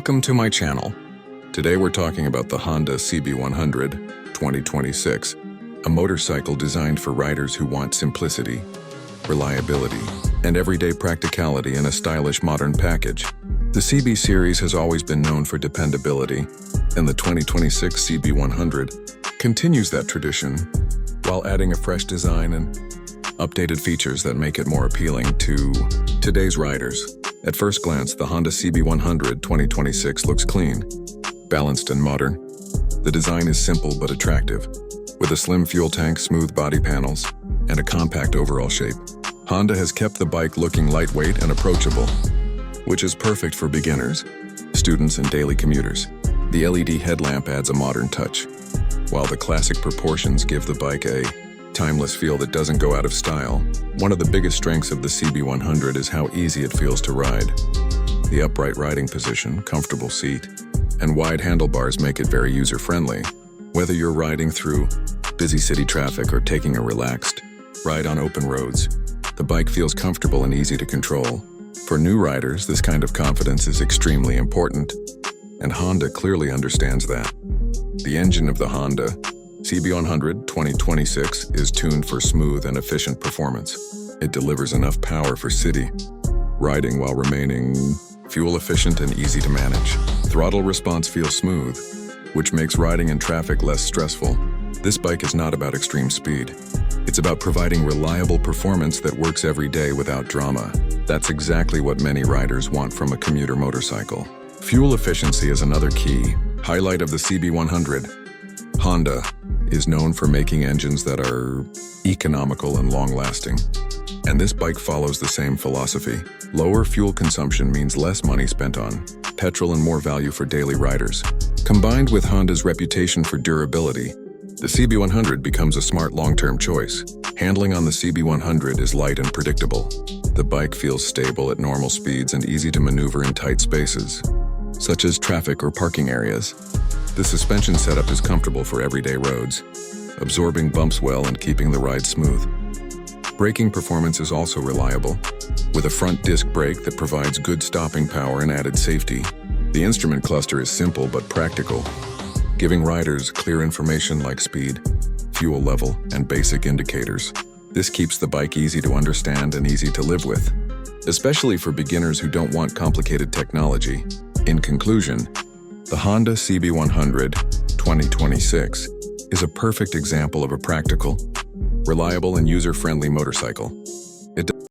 Welcome to my channel. Today we're talking about the Honda CB100 2026, a motorcycle designed for riders who want simplicity, reliability, and everyday practicality in a stylish modern package. The CB series has always been known for dependability, and the 2026 CB100 continues that tradition while adding a fresh design and updated features that make it more appealing to today's riders. At first glance, the Honda CB100 2026 looks clean, balanced and modern. The design is simple but attractive, with a slim fuel tank, smooth body panels, and a compact overall shape. Honda has kept the bike looking lightweight and approachable, which is perfect for beginners, students, and daily commuters. The LED headlamp adds a modern touch, while the classic proportions give the bike a timeless feel that doesn't go out of style. One of the biggest strengths of the CB100 is how easy it feels to ride. The upright riding position, comfortable seat, and wide handlebars make it very user-friendly. Whether you're riding through busy city traffic or taking a relaxed ride on open roads, the bike feels comfortable and easy to control. For new riders, this kind of confidence is extremely important, and Honda clearly understands that. The engine of the Honda CB100 2026 is tuned for smooth and efficient performance. It delivers enough power for city riding while remaining fuel efficient and easy to manage. Throttle response feels smooth, which makes riding in traffic less stressful. This bike is not about extreme speed. It's about providing reliable performance that works every day without drama. That's exactly what many riders want from a commuter motorcycle. Fuel efficiency is another key highlight of the CB100. Honda is known for making engines that are economical and long-lasting, and this bike follows the same philosophy. Lower fuel consumption means less money spent on petrol and more value for daily riders. Combined with Honda's reputation for durability, the CB100 becomes a smart long-term choice. Handling on the CB100 is light and predictable. The bike feels stable at normal speeds and easy to maneuver in tight spaces, such as traffic or parking areas. The suspension setup is comfortable for everyday roads, absorbing bumps well and keeping the ride smooth. Braking performance is also reliable, with a front disc brake that provides good stopping power and added safety. The instrument cluster is simple but practical, giving riders clear information like speed, fuel level, and basic indicators. This keeps the bike easy to understand and easy to live with, especially for beginners who don't want complicated technology. In conclusion, the Honda CB100 2026 is a perfect example of a practical, reliable, and user-friendly motorcycle.